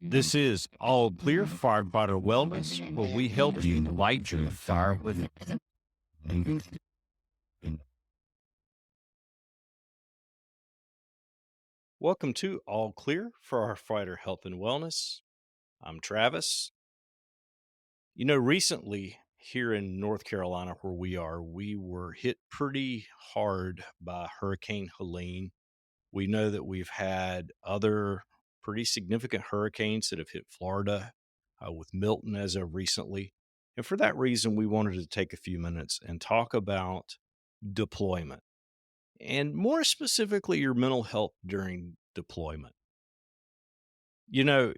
This is All Clear Firefighter Wellness, where we help you light your fire with. Welcome to All Clear Firefighter Health and Wellness. I'm Travis. Recently here in North Carolina, where we are, we were hit pretty hard by Hurricane Helene. We know that we've had other pretty significant hurricanes that have hit Florida, with Milton as of recently. And for that reason, we wanted to take a few minutes and talk about deployment, and more specifically, your mental health during deployment. You know,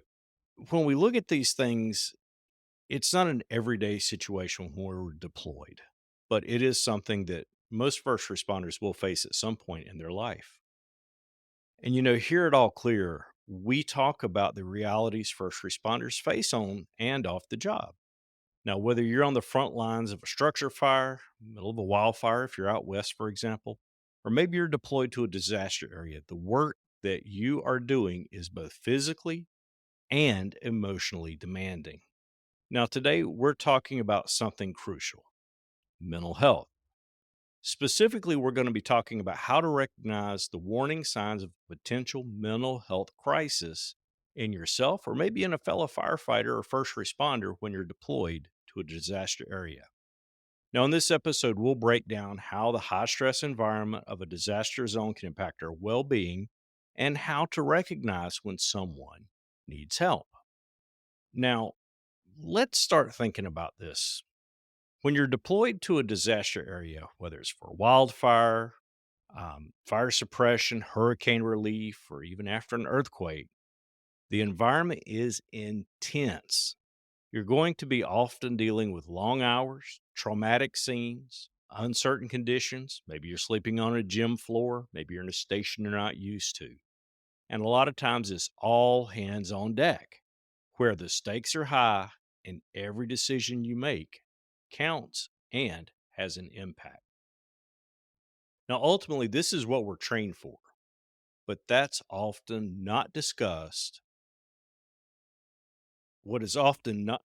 when we look at these things, it's not an everyday situation when we're deployed, but it is something that most first responders will face at some point in their life. And here at All Clear, we talk about the realities first responders face on and off the job. Now, whether you're on the front lines of a structure fire, middle of a wildfire, if you're out west, for example, or maybe you're deployed to a disaster area, the work that you are doing is both physically and emotionally demanding. Now, today we're talking about something crucial: mental health. Specifically, we're going to be talking about how to recognize the warning signs of potential mental health crisis in yourself or maybe in a fellow firefighter or first responder when you're deployed to a disaster area. Now, in this episode, we'll break down how the high stress environment of a disaster zone can impact our well being and how to recognize when someone needs help. Now, let's start thinking about this. When you're deployed to a disaster area, whether it's for wildfire, fire suppression, hurricane relief, or even after an earthquake, the environment is intense. You're going to be often dealing with long hours, traumatic scenes, uncertain conditions. Maybe you're sleeping on a gym floor. Maybe you're in a station you're not used to. And a lot of times it's all hands on deck, where the stakes are high and every decision you make counts and has an impact. Now, ultimately, this is what we're trained for, but that's often not discussed. What is often not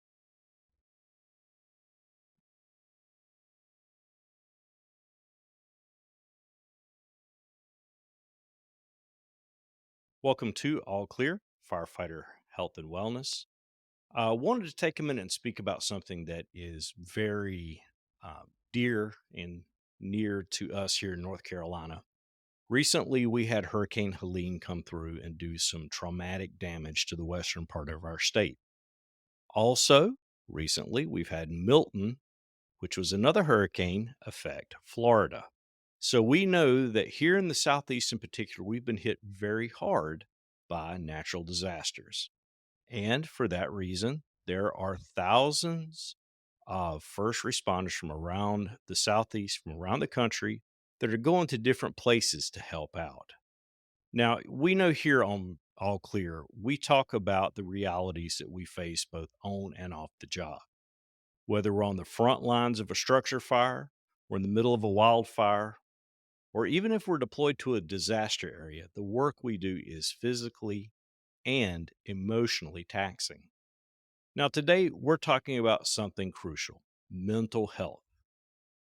Welcome to All Clear Firefighter Health and Wellness. I wanted to take a minute and speak about something that is very dear and near to us here in North Carolina. Recently, we had Hurricane Helene come through and do some traumatic damage to the western part of our state. Also, recently, we've had Milton, which was another hurricane, affect Florida. So we know that here in the Southeast in particular, we've been hit very hard by natural disasters. And for that reason, there are thousands of first responders from around the Southeast, from around the country, that are going to different places to help out. Now, we know here on All Clear, we talk about the realities that we face both on and off the job. Whether we're on the front lines of a structure fire, or in the middle of a wildfire, or even if we're deployed to a disaster area, the work we do is physically and emotionally taxing. Now, today we're talking about something crucial: mental health,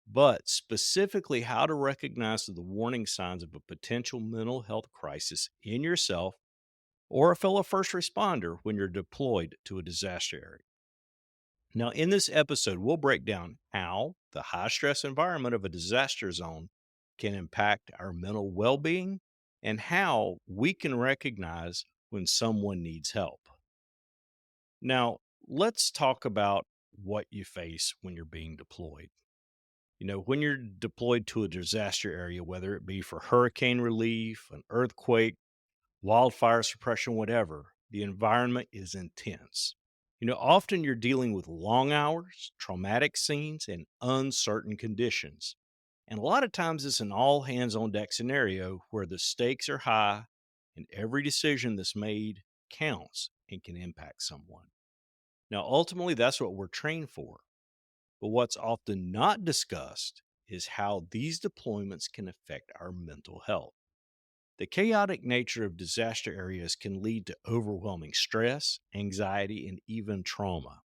but specifically how to recognize the warning signs of a potential mental health crisis in yourself or a fellow first responder when you're deployed to a disaster area. Now, in this episode, we'll break down how the high stress environment of a disaster zone can impact our mental well being and how we can recognize when someone needs help. Now, let's talk about what you face when you're being deployed. When you're deployed to a disaster area, whether it be for hurricane relief, an earthquake, wildfire suppression, whatever, the environment is intense. Often you're dealing with long hours, traumatic scenes, and uncertain conditions. And a lot of times it's an all hands on deck scenario where the stakes are high and every decision that's made counts and can impact someone. Now, ultimately, that's what we're trained for. But what's often not discussed is how these deployments can affect our mental health. The chaotic nature of disaster areas can lead to overwhelming stress, anxiety, and even trauma.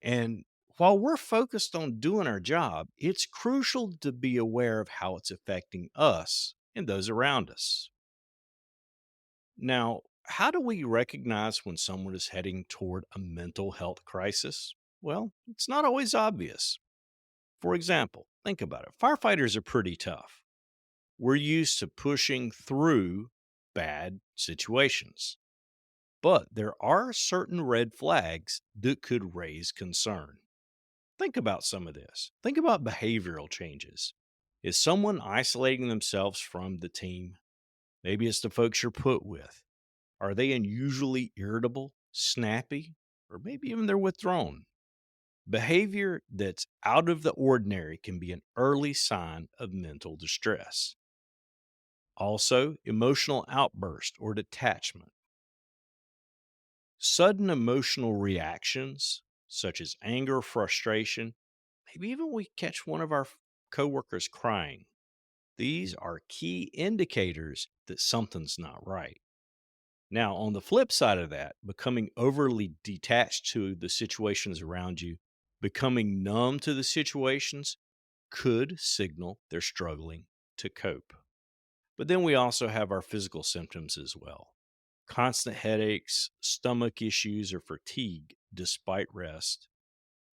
And while we're focused on doing our job, it's crucial to be aware of how it's affecting us and those around us. Now, how do we recognize when someone is heading toward a mental health crisis? Well, it's not always obvious. For example, think about it. Firefighters are pretty tough. We're used to pushing through bad situations, but there are certain red flags that could raise concern. Think about some of this. Think about behavioral changes. Is someone isolating themselves from the team? Maybe it's the folks you're put with. Are they unusually irritable, snappy, or maybe even they're withdrawn? Behavior that's out of the ordinary can be an early sign of mental distress. Also, emotional outburst or detachment. Sudden emotional reactions, such as anger, frustration, maybe even we catch one of our coworkers crying. These are key indicators that something's not right. Now, on the flip side of that, becoming overly detached to the situations around you, becoming numb to the situations could signal they're struggling to cope. But then we also have our physical symptoms as well. Constant headaches, stomach issues, or fatigue despite rest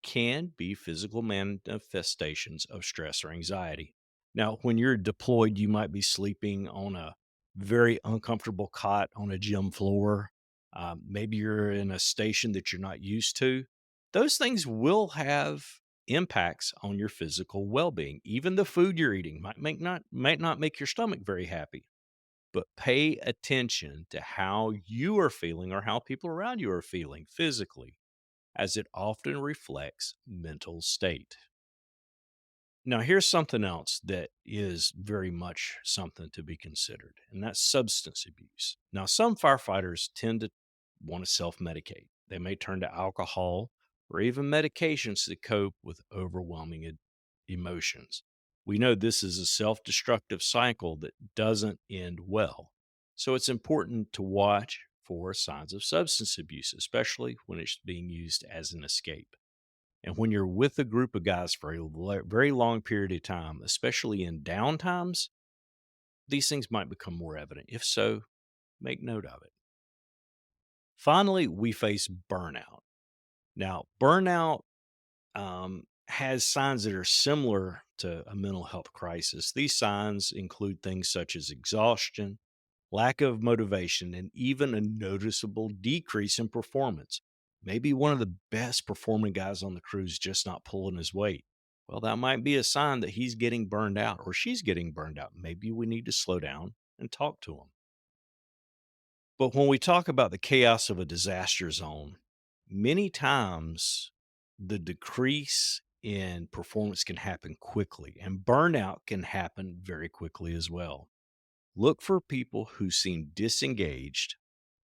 can be physical manifestations of stress or anxiety. Now, when you're deployed, you might be sleeping on a very uncomfortable cot on a gym floor. Maybe you're in a station that you're not used to. Those things will have impacts on your physical well-being. Even the food you're eating might not make your stomach very happy. But pay attention to how you are feeling or how people around you are feeling physically, as it often reflects mental state. Now, here's something else that is very much something to be considered, and that's substance abuse. Now, some firefighters tend to want to self medicate. They may turn to alcohol or even medications to cope with overwhelming emotions. We know this is a self destructive cycle that doesn't end well. So, it's important to watch for signs of substance abuse, especially when it's being used as an escape. And when you're with a group of guys for a very long period of time, especially in downtimes, these things might become more evident. If so, make note of it. Finally, we face burnout. Now, burnout has signs that are similar to a mental health crisis. These signs include things such as exhaustion, lack of motivation, and even a noticeable decrease in performance. Maybe one of the best performing guys on the crew is just not pulling his weight. Well, that might be a sign that he's getting burned out or she's getting burned out. Maybe we need to slow down and talk to him. But when we talk about the chaos of a disaster zone, many times the decrease in performance can happen quickly, and burnout can happen very quickly as well. Look for people who seem disengaged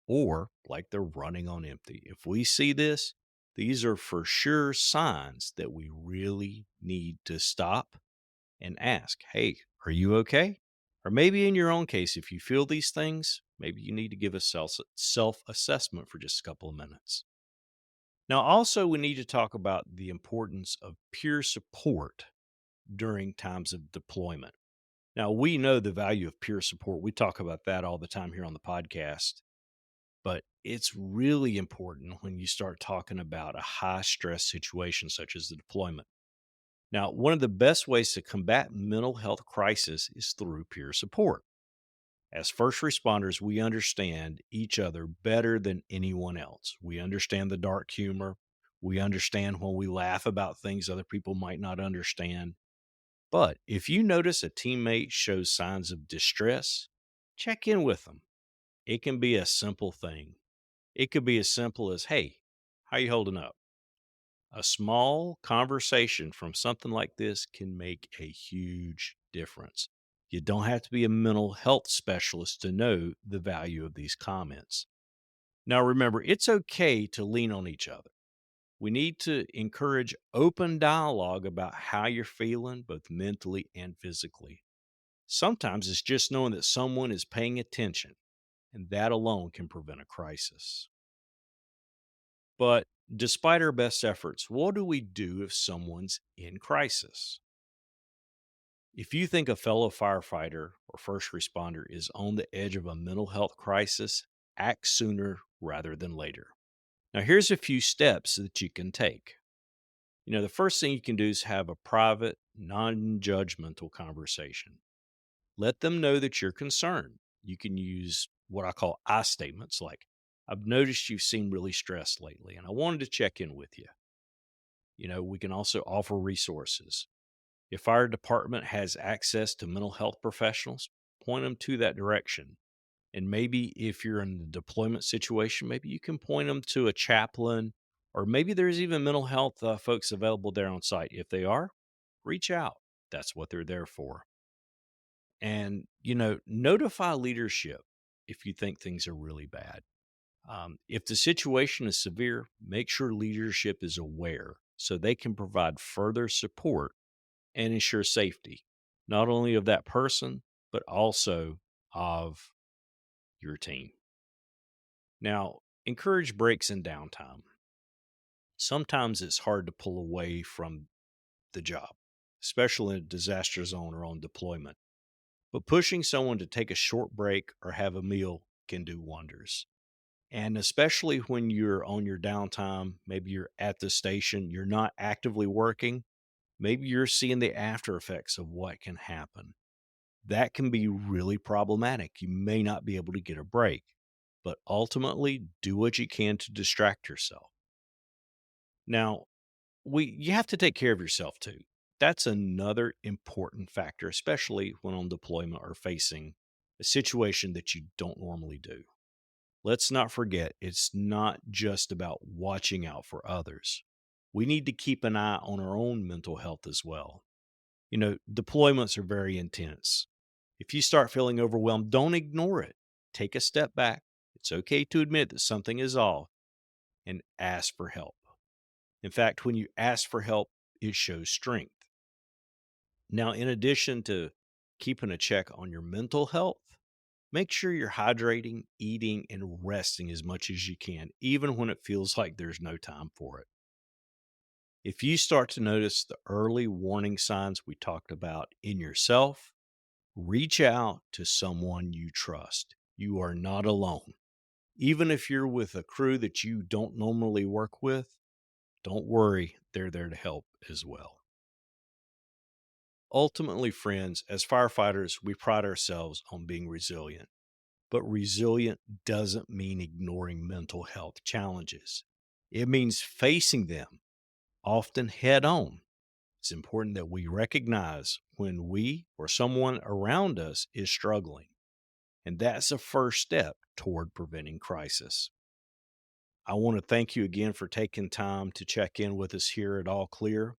or like they're running on empty. If we see this, these are for sure signs that we really need to stop and ask, hey, are you okay? Or maybe in your own case, if you feel these things, maybe you need to give a self assessment for just a couple of minutes. Now, also, we need to talk about the importance of peer support during times of deployment. Now, we know the value of peer support. We talk about that all the time here on the podcast, but it's really important when you start talking about a high stress situation such as the deployment. Now, one of the best ways to combat mental health crisis is through peer support. As first responders, we understand each other better than anyone else. We understand the dark humor. We understand when we laugh about things other people might not understand. But if you notice a teammate shows signs of distress, check in with them. It can be a simple thing. It could be as simple as, hey, how you holding up? A small conversation from something like this can make a huge difference. You don't have to be a mental health specialist to know the value of these comments. Now, remember, it's okay to lean on each other. We need to encourage open dialogue about how you're feeling, both mentally and physically. Sometimes it's just knowing that someone is paying attention, and that alone can prevent a crisis. But despite our best efforts, what do we do if someone's in crisis? If you think a fellow firefighter or first responder is on the edge of a mental health crisis, act sooner rather than later. Now, here's a few steps that you can take. The first thing you can do is have a private, non judgmental conversation. Let them know that you're concerned. You can use what I call I statements like, I've noticed you seem really stressed lately, and I wanted to check in with you. We can also offer resources. If our department has access to mental health professionals, point them to that direction. And maybe if you're in a deployment situation, maybe you can point them to a chaplain, or maybe there's even mental health folks available there on site. If they are, reach out. That's what they're there for. And, notify leadership if you think things are really bad. If the situation is severe, make sure leadership is aware so they can provide further support and ensure safety, not only of that person, but also of your team. Now, encourage breaks and downtime. Sometimes it's hard to pull away from the job, especially in a disaster zone or on deployment. But pushing someone to take a short break or have a meal can do wonders. And especially when you're on your downtime, maybe you're at the station, you're not actively working, maybe you're seeing the after effects of what can happen. That can be really problematic. You may not be able to get a break, but ultimately do what you can to distract yourself. Now, you have to take care of yourself too. That's another important factor, especially when on deployment or facing a situation that you don't normally do. Let's not forget, it's not just about watching out for others. We need to keep an eye on our own mental health as well. Deployments are very intense. If you start feeling overwhelmed, don't ignore it. Take a step back. It's okay to admit that something is off and ask for help. In fact, when you ask for help, it shows strength. Now, in addition to keeping a check on your mental health, make sure you're hydrating, eating, and resting as much as you can, even when it feels like there's no time for it. If you start to notice the early warning signs we talked about in yourself, reach out to someone you trust. You are not alone. Even if you're with a crew that you don't normally work with, don't worry, they're there to help as well. Ultimately, friends, as firefighters, we pride ourselves on being resilient. But resilient doesn't mean ignoring mental health challenges. It means facing them, often head on. It's important that we recognize when we or someone around us is struggling. And that's a first step toward preventing crisis. I want to thank you again for taking time to check in with us here at All Clear.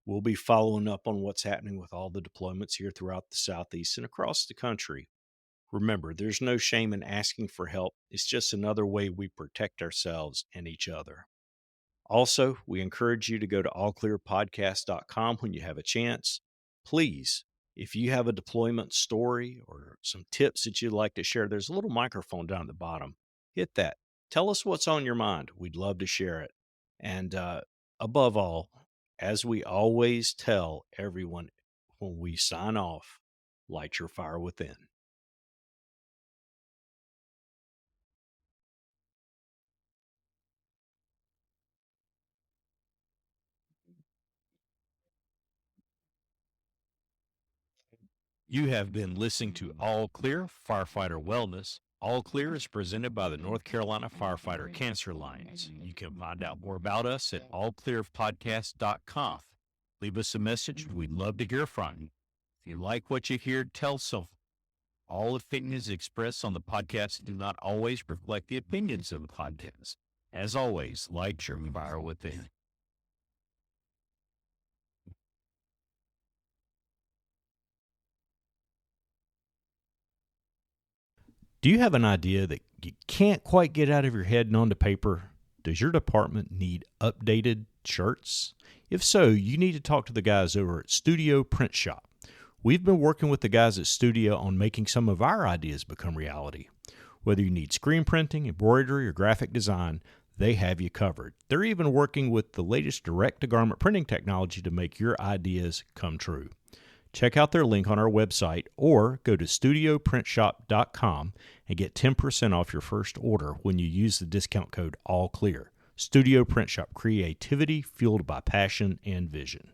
We'll be following up on what's happening with all the deployments here throughout the Southeast and across the country. Remember, there's no shame in asking for help. It's just another way we protect ourselves and each other. Also, we encourage you to go to allclearpodcast.com when you have a chance. Please, if you have a deployment story or some tips that you'd like to share, there's a little microphone down at the bottom. Hit that. Tell us what's on your mind. We'd love to share it. And above all, as we always tell everyone when we sign off, light your fire within. You have been listening to All Clear Firefighter Wellness. All Clear is presented by the North Carolina Firefighter Cancer Alliance. You can find out more about us at allclearpodcast.com. Leave us a message. We'd love to hear from you. If you like what you hear, tell someone. All opinions expressed on the podcast do not always reflect the opinions of the podcast. As always, light your fire within. Do you have an idea that you can't quite get out of your head and onto paper? Does your department need updated, shirts? If so, you need to talk to the guys over at Studio Print Shop. We've been working with the guys at Studio on making some of our ideas become reality. Whether you need screen printing, embroidery, or graphic design, they have you covered. They're even working with the latest direct-to-garment printing technology to make your ideas come true. Check out their link on our website or go to studioprintshop.com and get 10% off your first order when you use the discount code ALLCLEAR. Studio Print Shop, creativity fueled by passion and vision.